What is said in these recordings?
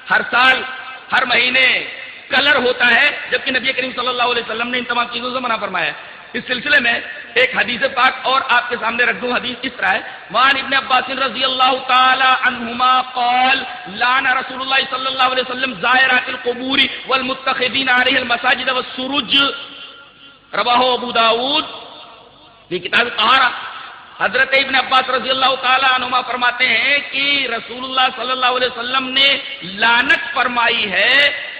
ہر سال ہر مہینے کلر ہوتا ہے، جبکہ نبی کریم صلی اللہ علیہ وسلم نے ان تمام چیزوں سے منع فرمایا ہے۔ اس سلسلے میں ایک حدیث پاک اور آپ کے سامنے رکھ دوں۔ حدیث اس طرح ہے، وعن ابن عباس رضی اللہ تعالی عنہما قال لعن رسول اللہ صلی اللہ علیہ وسلم زائرات القبور والمتخذین علیہ المساجد والسروج، رواہ ابو داؤد فی کتاب الطہارہ۔ حضرت ابن عباس رضی اللہ تعالی عنہما فرماتے ہیں کہ رسول اللہ صلی اللہ علیہ وسلم نے لعنت فرمائی ہے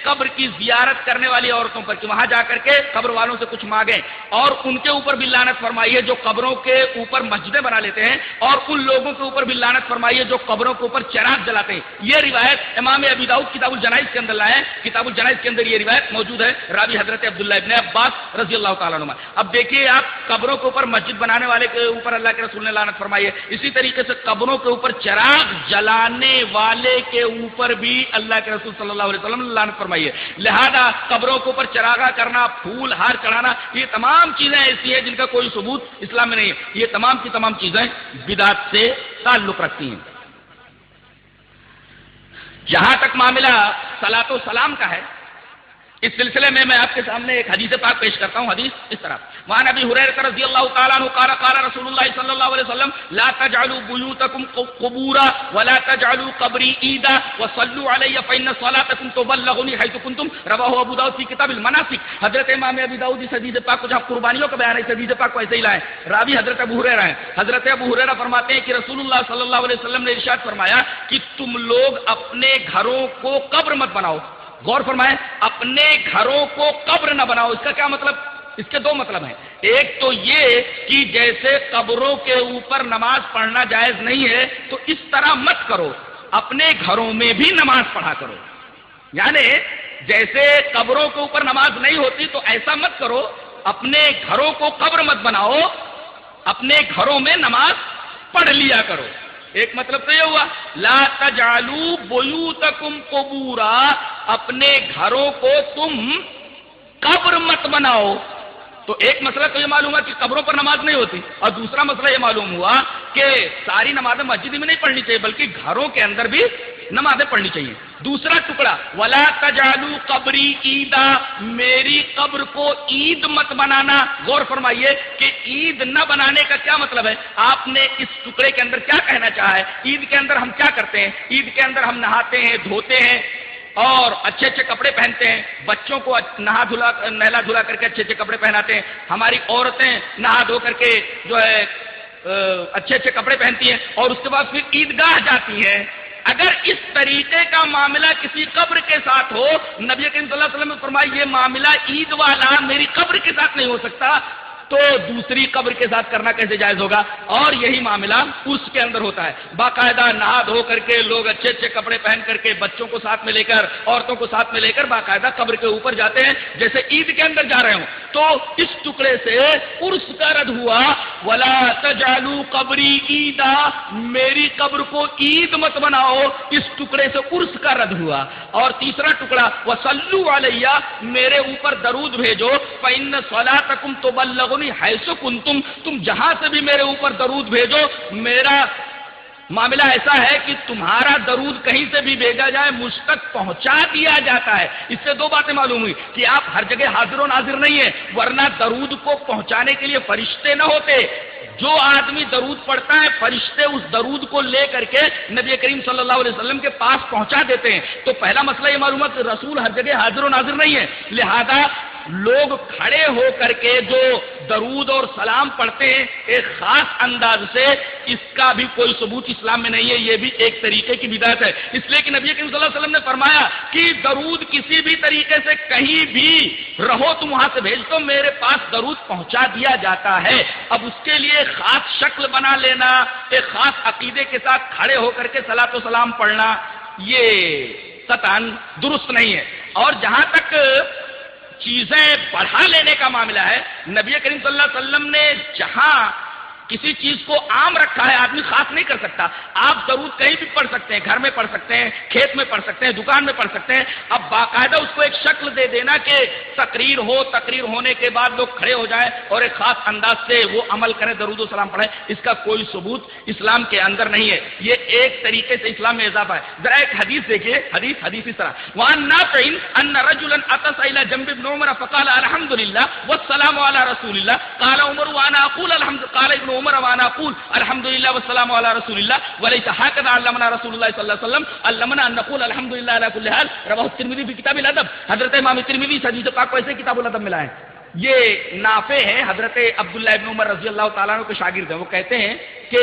قبر کی زیارت کرنے والی عورتوں پر، کہ وہاں جا کر کے قبر والوں سے کچھ مانگیں، اور ان کے اوپر بھی لعنت فرمائی ہے جو قبروں کے اوپر مسجدیں بنا لیتے ہیں، اور ان لوگوں کے اوپر بھی لعنت فرمائی ہے جو قبروں کے اوپر چراغ جلاتے ہیں۔ یہ روایت امام ابی داؤد کتاب الجنائز کے اندر لائے ہیں، کتاب الجنائز کے اندر یہ روایت موجود ہے، راوی حضرت عبداللہ ابن عباس رضی اللہ تعالیٰ عنہ۔ اب دیکھیے آپ، قبروں کے اوپر مسجد بنانے والے کے اوپر اللہ کے رسول نے لعنت فرمائی ہے، اسی طریقے سے قبروں کے اوپر چراغ جلانے والے کے اوپر بھی اللہ کے رسول صلی اللہ علیہ وسلم نے لعنت فرمائی ہے۔ لہذا قبروں کے اوپر چراغا کرنا، پھول ہار چڑھانا، یہ تمام چیزیں ایسی ہیں جن کا کوئی ثبوت اسلام میں نہیں ہے، یہ تمام کی تمام چیزیں بدعت سے تعلق رکھتی ہیں۔ جہاں تک معاملہ صلاۃ و سلام کا ہے، اس سلسلے میں آپ کے سامنے ایک حدیث پاک پیش کرتا ہوں۔ حدیث اس طرح، وعن ابی ہریرہ رضی اللہ تعالی عنہ قال قال رسول اللہ صلی اللہ علیہ وسلم لا تجعلوا بيوتكم قبورا ولا تجعلوا قبري عيدا وصلوا علي فإن صلاتكم تبلغني حيث كنتم، رواه ابو داؤد فی کتاب المناسک۔ حضرت امام ابی داؤد اس حدیث پاک کو جہاں قربانیوں کا بیان ہے، اس حدیث پاک کو ایسے ہی لائے، راوی حضرت ابو ہریرہ ہیں۔ حضرت ابو ہریرہ فرماتے ہیں کہ رسول اللہ صلی اللہ علیہ وسلم نے ارشاد فرمایا کہ تم لوگ اپنے گھروں کو قبر مت بناؤ۔ غور فرمائیں، اپنے گھروں کو قبر نہ بناؤ۔ اس کا کیا مطلب؟ اس کے دو مطلب ہیں۔ ایک تو یہ کہ جیسے قبروں کے اوپر نماز پڑھنا جائز نہیں ہے، تو اس طرح مت کرو، اپنے گھروں میں بھی نماز پڑھا کرو۔ یعنی جیسے قبروں کے اوپر نماز نہیں ہوتی تو ایسا مت کرو، اپنے گھروں کو قبر مت بناؤ، اپنے گھروں میں نماز پڑھ لیا کرو۔ ایک مطلب تو یہ ہوا لا تجعلوا بیوتکم قبورا، اپنے گھروں کو تم قبر مت بناؤ۔ تو ایک مسئلہ تو یہ معلوم ہوا کہ قبروں پر نماز نہیں ہوتی، اور دوسرا مسئلہ یہ معلوم ہوا کہ ساری نمازیں مسجد میں نہیں پڑھنی چاہیے بلکہ گھروں کے اندر بھی نمازیں پڑھنی چاہیے۔ دوسرا ٹکڑا ولا تجعلوا قبری عیدا، میری قبر کو عید مت بنانا۔ غور فرمائیے کہ عید نہ بنانے کا کیا مطلب ہے؟ آپ نے اس ٹکڑے کے اندر کیا کہنا چاہا ہے؟ عید کے اندر ہم کیا کرتے ہیں؟ عید کے اندر ہم نہاتے ہیں، دھوتے ہیں اور اچھے اچھے کپڑے پہنتے ہیں، بچوں کو نہلا دھلا کر کے اچھے اچھے کپڑے پہناتے ہیں، ہماری عورتیں نہا دھو کر کے جو ہے اچھے اچھے کپڑے پہنتی ہیں، اور اس کے بعد پھر عیدگاہ جاتی ہیں۔ اگر اس طریقے کا معاملہ کسی قبر کے ساتھ ہو، نبی کریم صلی اللہ علیہ وسلم نے فرمایا یہ معاملہ عید والا میری قبر کے ساتھ نہیں ہو سکتا، تو دوسری قبر کے ساتھ کرنا کیسے جائز ہوگا؟ اور یہی معاملہ اس کے اندر ہوتا ہے، باقاعدہ نہا دھو کر کے لوگ اچھے اچھے کپڑے پہن کر کے بچوں کو ساتھ میں لے کر، عورتوں کو ساتھ میں لے کر باقاعدہ قبر کے اوپر جاتے ہیں جیسے عید کے اندر جا رہے ہوں۔ تو اس ٹکڑے سے عرس کا رد ہوا، ولا تجعلوا قبری عیدا، میری قبر کو عید مت بناؤ، اس ٹکڑے سے عرس کا رد ہوا۔ اور تیسرا ٹکڑا وصلوا علیہ، میرے اوپر درود بھیجو، فإن صلاتکم تبلغنی حیث کنتم، تم جہاں سے بھی میرے اوپر درود بھیجو، میرا معاملہ ایسا ہے کہ تمہارا درود کہیں سے بھی بھیجا جائے مجھ تک پہنچا دیا جاتا ہے۔ اس سے دو باتیں معلوم ہوئی کہ آپ ہر جگہ حاضر و ناظر نہیں ہیں، ورنہ درود کو پہنچانے کے لیے فرشتے نہ ہوتے، جو آدمی درود پڑھتا ہے فرشتے اس درود کو لے کر کے نبی کریم صلی اللہ علیہ وسلم کے پاس پہنچا دیتے ہیں۔ تو پہلا مسئلہ یہ معلوم ہے کہ رسول ہر جگہ حاضر و ناظر نہیں ہے، لہذا لوگ کھڑے ہو کر کے جو درود اور سلام پڑھتے ہیں ایک خاص انداز سے، اس کا بھی کوئی ثبوت اسلام میں نہیں ہے، یہ بھی ایک طریقے کی بدعت ہے۔ اس لیے کہ نبی کریم صلی اللہ علیہ وسلم نے فرمایا کہ درود کسی بھی طریقے سے کہیں بھی رہو تم وہاں سے بھیج دو، میرے پاس درود پہنچا دیا جاتا ہے۔ اب اس کے لیے خاص شکل بنا لینا، ایک خاص عقیدے کے ساتھ کھڑے ہو کر کے صلاۃ و سلام پڑھنا، یہ قطعاً درست نہیں ہے۔ اور جہاں تک چیزیں بڑھا لینے کا معاملہ ہے، نبی کریم صلی اللہ علیہ وسلم نے جہاں کسی چیز کو عام رکھا ہے، آدمی خاص نہیں کر سکتا. آپ درود کہیں بھی پڑھ سکتے ہیں، گھر میں پڑھ سکتے ہیں، کھیت میں پڑھ سکتے ہیں، دکان میں پڑھ سکتے ہیں. اب باقاعدہ اس کو ایک شکل دے دینا کہ تقریر ہو، تقریر ہونے کے بعد لوگ کھڑے ہو جائیں اور ایک خاص انداز سے وہ عمل کریں، درود و سلام پڑھیں، اس کا کوئی ثبوت اسلام کے اندر نہیں ہے. یہ ایک طریقے سے اسلام میں اضافہ ہے. ذرا ایک حدیث دیکھیے، حدیث اس طرح: وعن نافع ان رجلا اتى الى جنب ابن عمر فقال الحمد لله والسلام على رسول الله قال عمر وانا اقول الحمد قال ابن عمر وانا اقول الحمد لله والسلام على رسول الله وليس هكذا علمنا رسول الله صلى الله عليه وسلم علمنا ان نقول الحمد لله على كل حال. رواه الترمذي في كتاب الادب. حضرت امام ترمذی حدیث پاک کو ایسے کتاب الادب میں لائے. یہ نافع ہیں، حضرت عبداللہ ابن عمر رضی اللہ تعالیٰ عنہ کے شاگرد ہیں. وہ کہتے ہیں کہ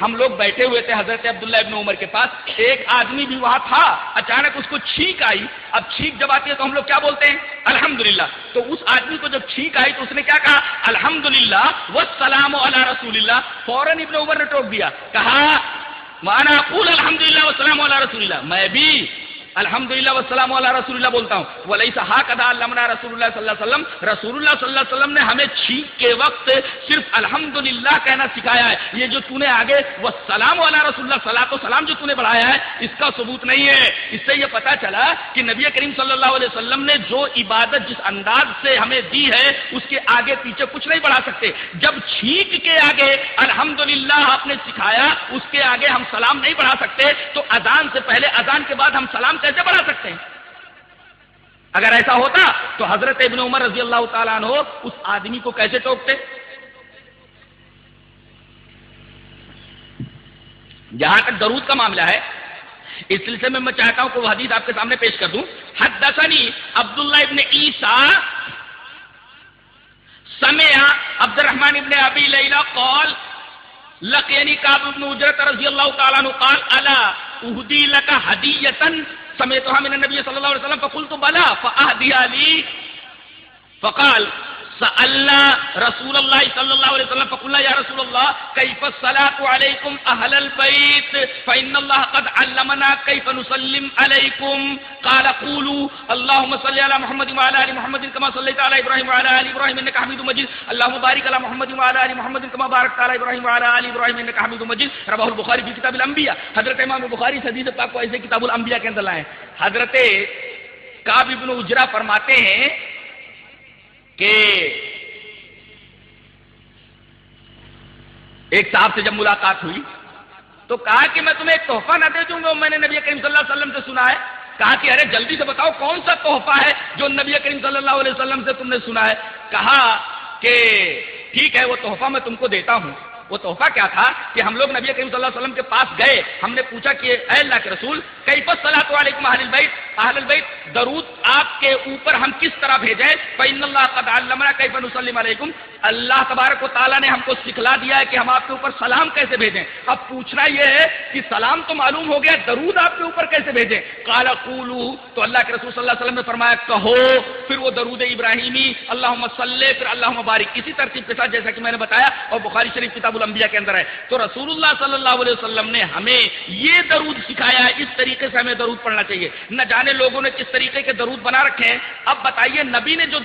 ہم لوگ بیٹھے ہوئے تھے حضرت عبداللہ ابن عمر کے پاس، ایک آدمی بھی وہاں تھا، اچانک اس کو چھینک آئی. اب چھینک جب آتی ہے تو ہم لوگ کیا بولتے ہیں؟ الحمدللہ. تو اس آدمی کو جب چھینک آئی تو اس نے کیا کہا؟ الحمدللہ والسلام علی رسول اللہ. فوراً ابن عمر نے ٹوک دیا، کہا وانا اقول الحمدللہ والسلام علی رسول اللہ، میں بھی الحمدللہ والسلام علی رسول اللہ بولتا ہوں. ولیس ہکذا علمنا رسول اللہ صلی اللہ علیہ وسلم، رسول اللہ صلی اللہ علیہ وسلم نے ہمیں چھینک کے وقت صرف الحمدللہ کہنا سکھایا ہے. یہ جو تو نے آگے والسلام علی رسول اللہ، صلاۃ و سلام جو تو نے بڑھایا ہے، اس کا ثبوت نہیں ہے. اس سے یہ پتہ چلا کہ نبی کریم صلی اللہ علیہ وسلم نے جو عبادت جس انداز سے ہمیں دی ہے اس کے آگے پیچھے کچھ نہیں بڑھا سکتے. جب چھینک کے آگے الحمدللہ آپ نے سکھایا، اس کے آگے ہم سلام نہیں بڑھا سکتے، تو اذان سے پہلے اذان کے بعد ہم سلام کیسے بڑھا سکتے ہیں؟ اگر ایسا ہوتا تو حضرت ابن عمر رضی اللہ تعالیٰ عنہ اس آدمی کو کیسے ٹوکتے؟ جہاں تک درود کا معاملہ ہے، اس سلسلے میں چاہتا ہوں کہ وہ حدیث آپ کے سامنے پیش کر دوں. حدثنی عبداللہ ابن عیسیٰ سمع عبد الرحمن ابن ابی لیلہ قال لقینی کعب بن عجرۃ رضی اللہ تعالیٰ عنہ قال الا اہدی لک ہدیۃ سمعتها من النبي صلى الله عليه وسلم فقلت بلى فأهديها لي فقال سألنا رسول الله صلى الله عليه وسلم فقلنا يا رسول الله كيف الصلاة عليكم أهل البيت فإن الله قد علمنا كيف نسلم عليكم قال قولوا اللهم صل على محمد وعلى آل محمد كما صليت على إبراهيم وعلى آل إبراهيم إنك حميد مجيد اللهم بارك على محمد وعلى آل محمد كما باركت على إبراهيم وعلى آل إبراهيم إنك حميد مجيد. رواه البخاري في كتاب الأنبياء. حضرت امام بخاری حدیث پاک کو ایسے کتاب الانبیاء کے اندر لائے. حضرت کعب بن عجرہ فرماتے ہیں کہ ایک صاحب سے جب ملاقات ہوئی تو کہا کہ میں تمہیں ایک تحفہ نہ دے دوں گا، میں نے نبی کریم صلی اللہ علیہ وسلم سے سنا ہے. کہا کہ ارے جلدی سے بتاؤ کون سا تحفہ ہے جو نبی کریم صلی اللہ علیہ وسلم سے تم نے سنا ہے. کہا کہ ٹھیک ہے وہ تحفہ میں تم کو دیتا ہوں. وہ تحفہ کیا تھا کہ ہم لوگ نبی کریم صلی اللہ علیہ وسلم کے پاس گئے، ہم نے پوچھا کہ اے اللہ کے رسول کیف الصلاۃ علیکم اہل البیت، اہل البیت درود آپ کے اوپر ہم کس طرح بھیجیں؟ فإن اللہ قد علمنا کیف نسلم علیکم، اللہ تبارک و تعالیٰ نے ہم کو سکھلا دیا ہے کہ ہم آپ کے اوپر سلام کیسے بھیجیں. اب پوچھنا یہ ہے کہ سلام تو معلوم ہو گیا، درود آپ کے اوپر کیسے بھیجیں؟ قال قولوا، تو اللہ کے رسول صلی اللہ علیہ وسلم نے فرمایا کہو. پھر وہ درود ابراہیمی اللہم صلی پھر اللہم بارک اسی ترتیب کے ساتھ جیسا کہ میں نے بتایا اور بخاری شریف کتاب الانبیاء کے اندر ہے. تو رسول اللہ صلی اللہ علیہ وسلم نے ہمیں یہ درود سکھایا ہے، اس طریقے سے ہمیں درود پڑھنا چاہیے. نہ جانے لوگوں نے کس طریقے کے درود بنا رکھے ہیں. اب بتائیے نبی نے جو